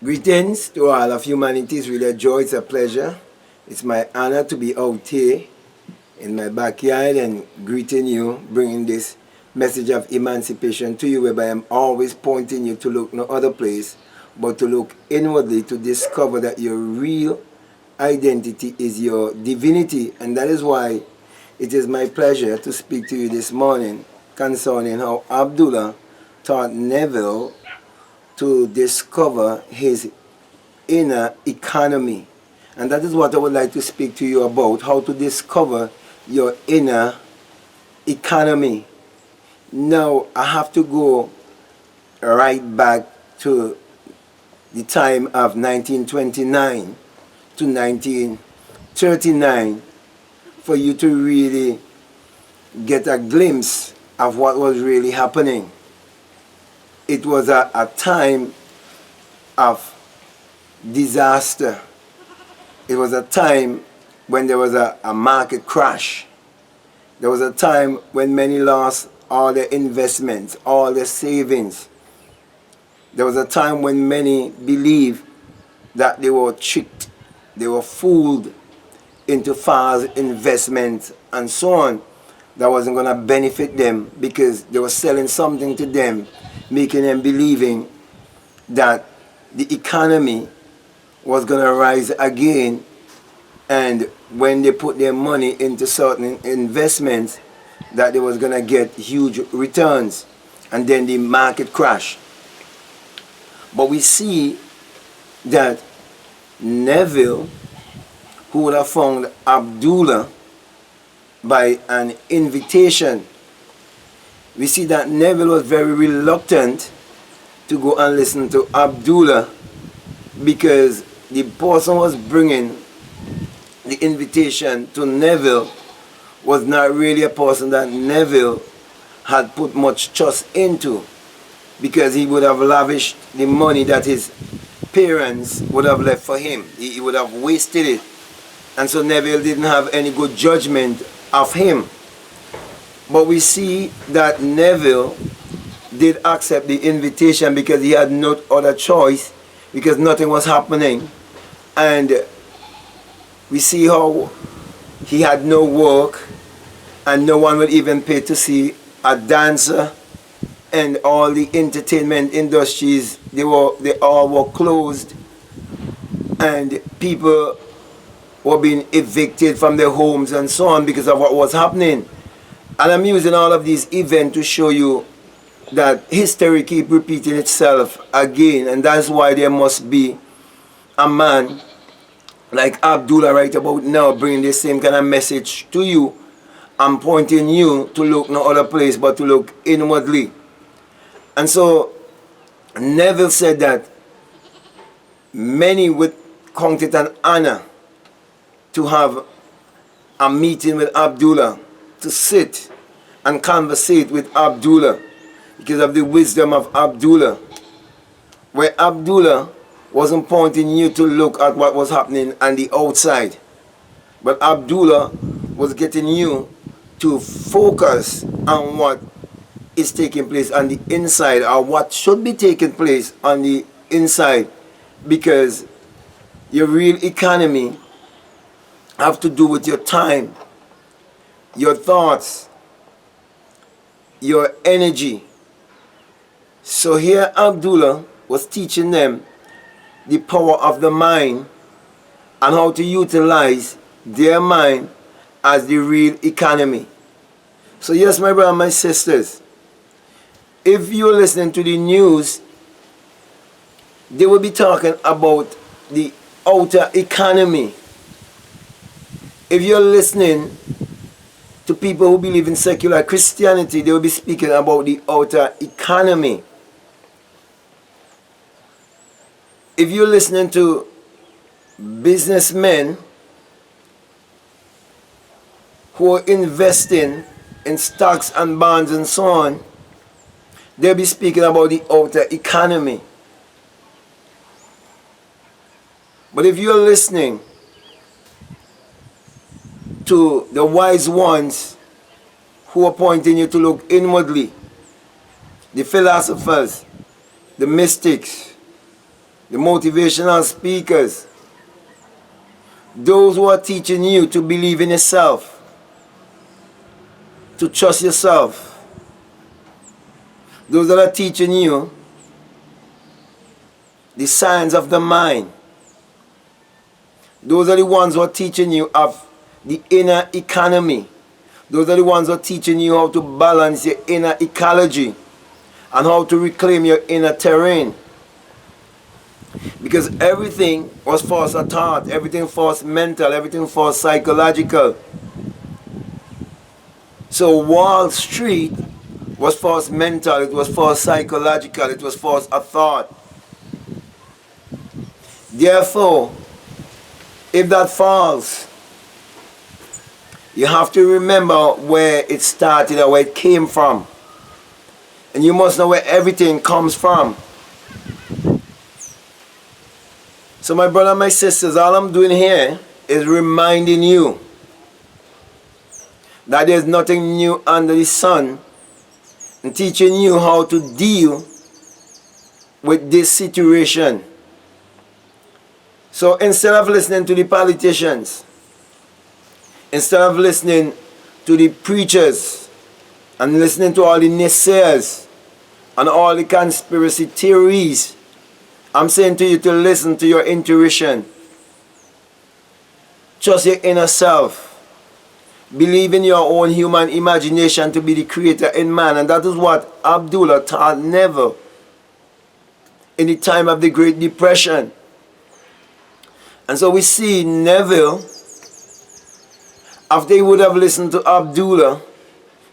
Greetings to all of humanity. It's really a joy, it's a pleasure. It's my honor to be out here in my backyard and greeting you, bringing this message of emancipation to you, whereby I'm always pointing you to look no other place but to look inwardly to discover that your real identity is your divinity. And that is why it is my pleasure to speak to you this morning concerning how Abdullah taught Neville to discover his inner economy. And that is what I would like to speak to you about, how to discover your inner economy. Now, I have to go right back to the time of 1929 to 1939 for you to really get a glimpse of what was really happening. It was a time of disaster. It was a time when there was a market crash. There was a time when many lost all their investments, all their savings. There was a time when many believed that they were tricked, they were fooled into false investments and so on that wasn't going to benefit them because they were selling something to them, making them believing that the economy was going to rise again, and when they put their money into certain investments that they was going to get huge returns, and then the market crashed. But we see that Neville, who would have found Abdullah by an invitation, we see that Neville was very reluctant to go and listen to Abdullah because the person was bringing the invitation to Neville was not really a person that Neville had put much trust into, because he would have lavished the money that his parents would have left for him. He would have wasted it. And so Neville didn't have any good judgment of him. But we see that Neville did accept the invitation because he had no other choice, because nothing was happening. And we see how he had no work and no one would even pay to see a dancer, and all the entertainment industries, they all were closed, and people were being evicted from their homes and so on because of what was happening. And I'm using all of these events to show you that history keeps repeating itself again, and that's why there must be a man like Abdullah right about now bringing the same kind of message to you. I'm pointing you to look no other place but to look inwardly. And so Neville said that many would count it an honor to have a meeting with Abdullah, to sit and conversate with Abdullah because of the wisdom of Abdullah, where Abdullah wasn't pointing you to look at what was happening on the outside, but Abdullah was getting you to focus on what is taking place on the inside, or what should be taking place on the inside, because your real economy have to do with your time, your thoughts, your energy. So here Abdullah was teaching them the power of the mind and how to utilize their mind as the real economy. So yes, my brothers and my sisters, if you're listening to the news, they will be talking about the outer economy. If you're listening to people who believe in secular Christianity, they will be speaking about the outer economy. If you're listening to businessmen who are investing in stocks and bonds and so on, they'll be speaking about the outer economy. But if you're listening to the wise ones who are pointing you to look inwardly, the philosophers, the mystics, the motivational speakers, those who are teaching you to believe in yourself, to trust yourself, those that are teaching you the science of the mind, those are the ones who are teaching you of the inner economy. Those are the ones who are teaching you how to balance your inner ecology and how to reclaim your inner terrain. Because everything was first a thought, everything first mental, everything first psychological. So Wall Street was first mental, it was first psychological, it was first a thought. Therefore, if that falls, you have to remember where it started or where it came from. And you must know where everything comes from. So my brother and my sisters, all I'm doing here is reminding you that there's nothing new under the sun, and teaching you how to deal with this situation. So instead of listening to the politicians, instead of listening to the preachers and listening to all the naysayers and all the conspiracy theories, I'm saying to you to listen to your intuition. Trust your inner self. Believe in your own human imagination to be the creator in man. And that is what Abdullah taught Neville in the time of the Great Depression. And so we see Neville, after he would have listened to Abdullah,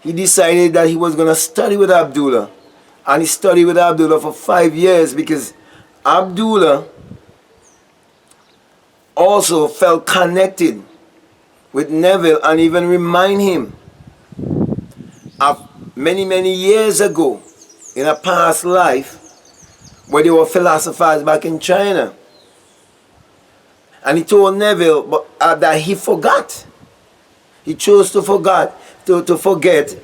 he decided that he was going to study with Abdullah. And he studied with Abdullah for 5 years, because Abdullah also felt connected with Neville and even remind him of many years ago in a past life where they were philosophers back in China. And he told Neville that he forgot. He chose to forget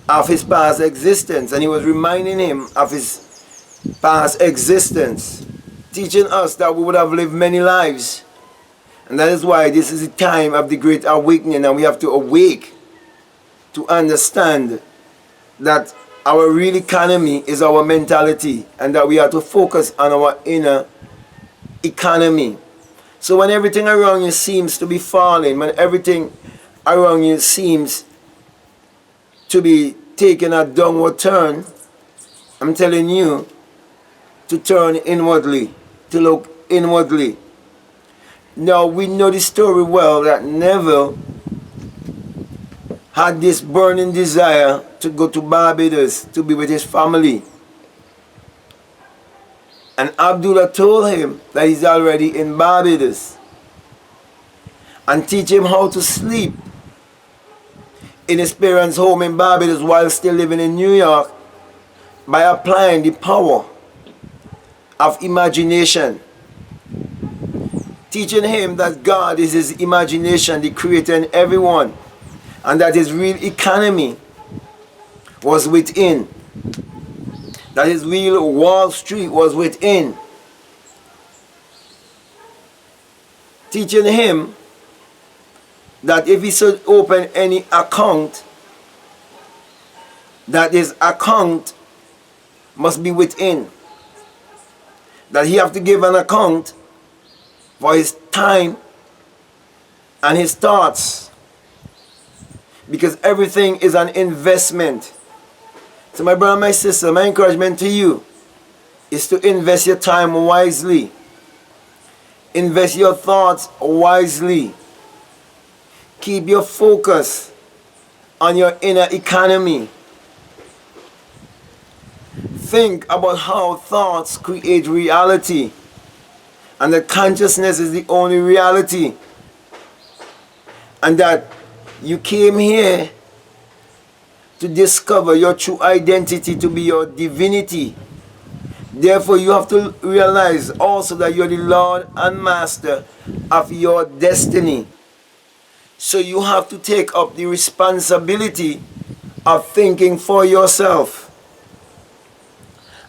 of his past existence, and he was reminding him of his past existence, teaching us that we would have lived many lives. And that is why this is the time of the great awakening, and we have to awake to understand that our real economy is our mentality, and that we have to focus on our inner economy. So when everything around you seems to be falling, when everything around you seems to be taking a downward turn, I'm telling you to turn inwardly, to look inwardly. Now we know the story well that Neville had this burning desire to go to Barbados to be with his family. And Abdullah told him that he's already in Barbados, and teach him how to sleep in his parents' home in Barbados while still living in New York, by applying the power of imagination. Teaching him that God is his imagination, the creator in everyone, and that his real economy was within. That his real Wall Street was within. Teaching him that if he should open any account, that his account must be within. That he have to give an account for his time and his thoughts, because everything is an investment. So my brother, my sister, my encouragement to you is to invest your time wisely. Invest your thoughts wisely. Keep your focus on your inner economy. Think about how thoughts create reality, and that consciousness is the only reality, and that you came here to discover your true identity, to be your divinity. Therefore, you have to realize also that you're the Lord and Master of your destiny. So you have to take up the responsibility of thinking for yourself.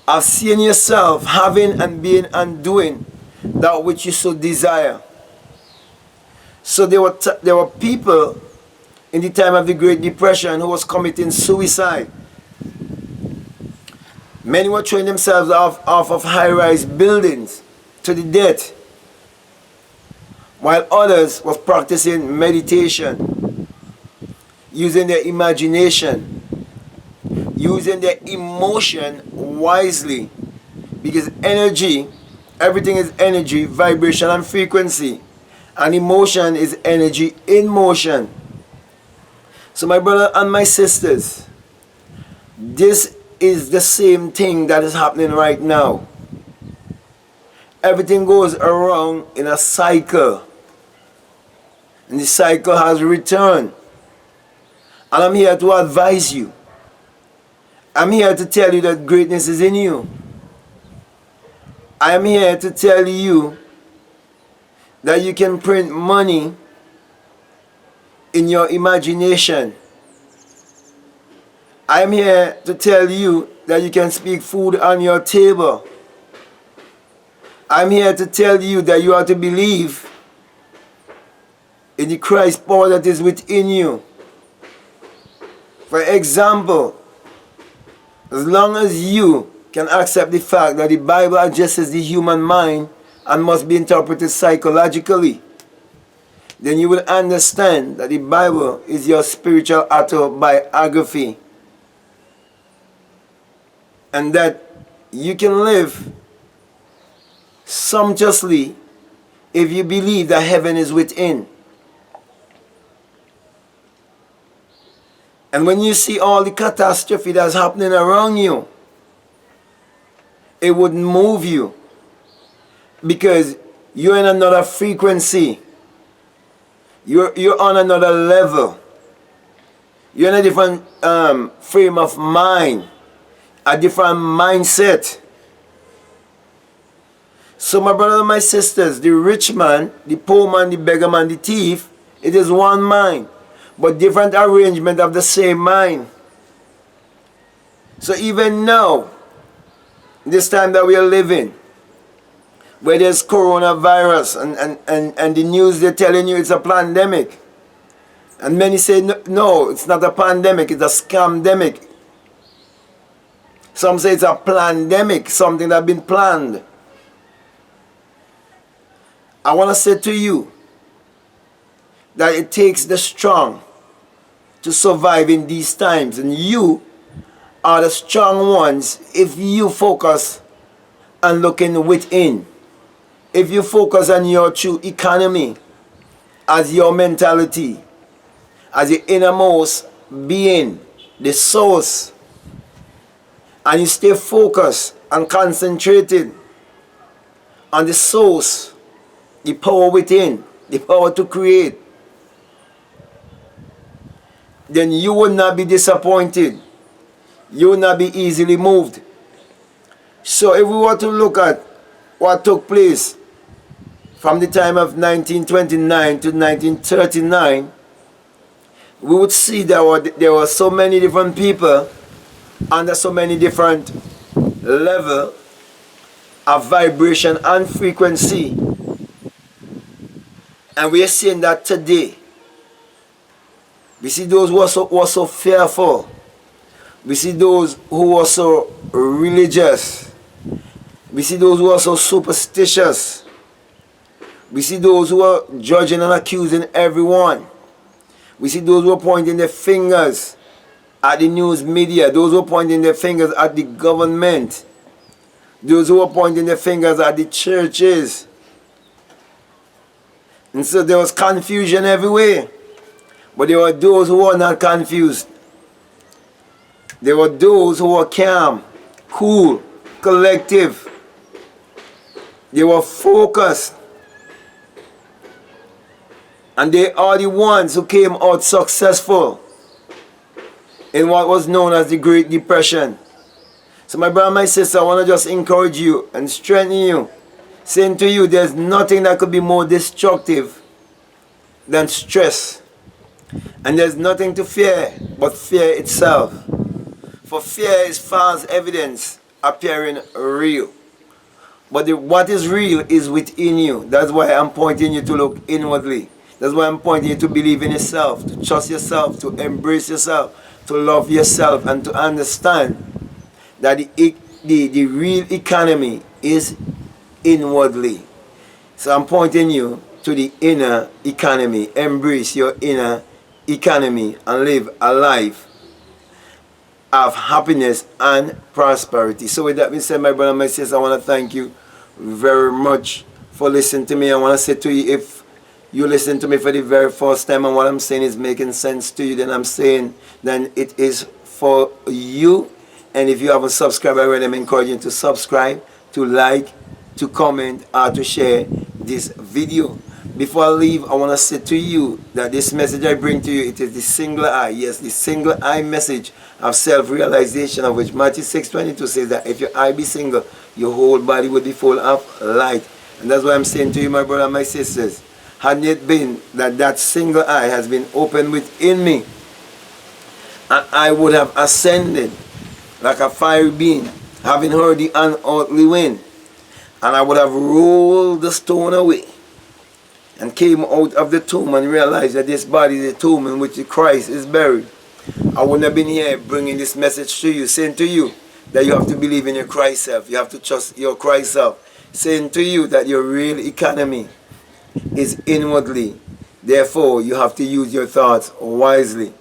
of seeing yourself having and being and doing that which you so desire. So there were people in the time of the Great Depression who was committing suicide. Many were throwing themselves off of high-rise buildings to the death, while others was practicing meditation, using their imagination, using their emotion wisely, because energy, everything is energy, vibration and frequency, and emotion is energy in motion. So my brother and my sisters, this is the same thing that is happening right now. Everything goes around in a cycle, and the cycle has returned. And I'm here to advise you. I'm here to tell you that greatness is in you. I am here to tell you that you can print money in your imagination. I am here to tell you that you can speak food on your table. I'm here to tell you that you are to believe in the Christ power that is within you. For example, as long as you can accept the fact that the Bible addresses the human mind and must be interpreted psychologically, then you will understand that the Bible is your spiritual autobiography, and that you can live sumptuously if you believe that heaven is within. And when you see all the catastrophe that's happening around you, it wouldn't move you, because you're in another frequency. You're on another level. You're in a different frame of mind, a different mindset. So my brothers and my sisters, the rich man, the poor man, the beggar man, the thief, it is one mind, but different arrangement of the same mind. So even now, this time that we are living, where there's coronavirus and the news, they're telling you it's a pandemic. And many say, no, it's not a pandemic, it's a scamdemic. Some say it's a plandemic, something that's been planned. I want to say to you that it takes the strong to survive in these times. And you are the strong ones if you focus on looking within. If you focus on your true economy as your mentality, as your innermost being, the source, and you stay focused and concentrated on the source, the power within, the power to create, then you will not be disappointed. You will not be easily moved. So if we were to look at what took place from the time of 1929 to 1939, we would see that there were so many different people under so many different levels of vibration and frequency. And we are seeing that today. We see those who were so fearful. We see those who were so religious. We see those who are so superstitious. We see those who are judging and accusing everyone. We see those who are pointing their fingers at the news media. Those who are pointing their fingers at the government. Those who are pointing their fingers at the churches. And so there was confusion everywhere. But there were those who were not confused. There were those who were calm, cool, collective. They were focused. And they are the ones who came out successful in what was known as the Great Depression. So my brother and my sister, I want to just encourage you and strengthen you, saying to you, there's nothing that could be more destructive than stress. And there's nothing to fear but fear itself. For fear is false evidence appearing real. But what is real is within you. That's why I'm pointing you to look inwardly. That's why I'm pointing you to believe in yourself, to trust yourself, to embrace yourself, to love yourself, and to understand that the real economy is inwardly. So I'm pointing you to the inner economy. Embrace your inner economy and live a life of happiness and prosperity. So with that being said, my brother and my sister, I want to thank you very much for listening to me. I want to say to you, if you listen to me for the very first time and what I'm saying is making sense to you, then I'm saying then it is for you. And if you haven't subscribed already, I'm encouraging you to subscribe, to like, to comment, or to share this video. Before I leave, I want to say to you that this message I bring to you, it is the single eye, yes, the single eye message of self-realization, of which Matthew 6:22 says that if your eye be single, your whole body would be full of light. And that's why I'm saying to you, my brother and my sisters, hadn't it been that that single eye has been opened within me, and I would have ascended like a fiery beam, having heard the unearthly wind, and I would have rolled the stone away, and came out of the tomb and realized that this body is a tomb in which Christ is buried. I wouldn't have been here bringing this message to you, saying to you that you have to believe in your Christ self, you have to trust your Christ self, saying to you that your real economy is inwardly. Therefore, you have to use your thoughts wisely.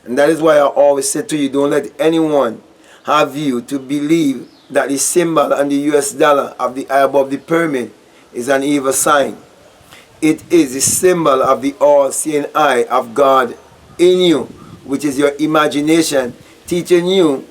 And that is why I always say to you, don't let anyone have you to believe that the symbol on the US dollar of the eye above the pyramid is an evil sign. It is the symbol of the all-seeing eye of God in you, which is your imagination, teaching you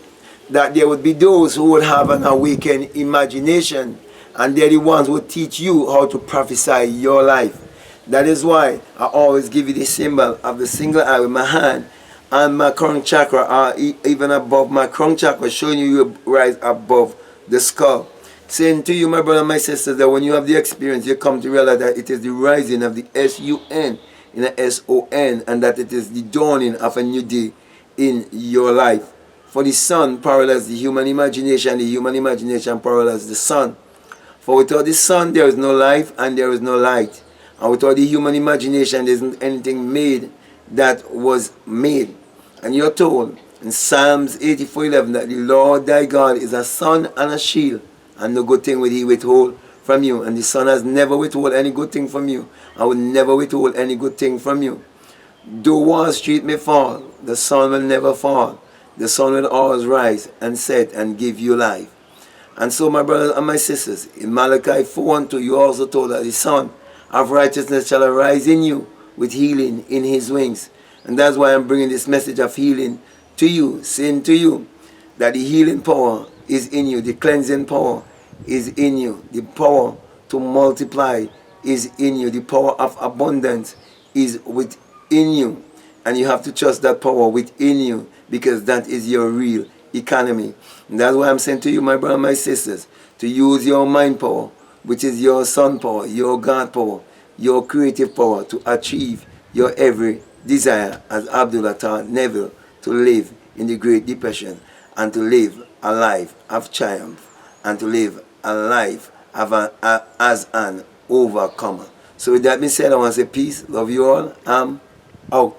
that there would be those who would have an awakened imagination, and they're the ones who teach you how to prophesy your life. That is why I always give you the symbol of the single eye with my hand and my crown chakra, or even above my crown chakra, showing you rise above the skull. Saying to you, my brother and my sisters, that when you have the experience, you come to realize that it is the rising of the S-U-N in a S-O-N, and that it is the dawning of a new day in your life. For the sun parallels the human imagination parallels the sun. For without the sun, there is no life and there is no light. And without the human imagination, there isn't anything made that was made. And you're told in Psalms 84:11 that the Lord thy God is a sun and a shield, and no good thing will he withhold from you. And the sun has never withhold any good thing from you. I will never withhold any good thing from you. Though Wall Street may fall, the sun will never fall. The sun will always rise and set and give you life. And so, my brothers and my sisters, in Malachi 4:1-2, you also told that the sun of righteousness shall arise in you with healing in his wings. And that's why I'm bringing this message of healing to you, saying to you that the healing power is in you, the cleansing power is in you, the power to multiply is in you, the power of abundance is within you. And you have to trust that power within you, because that is your real economy. And that's why I'm saying to you, my brothers and my sisters, to use your mind power, which is your sun power, your God power, your creative power, to achieve your every desire, as Abdullah taught Neville to live in the Great Depression, and to live a life of triumph, and to live a life of as an overcomer. So with that being said, I want to say peace, love you all, I'm out.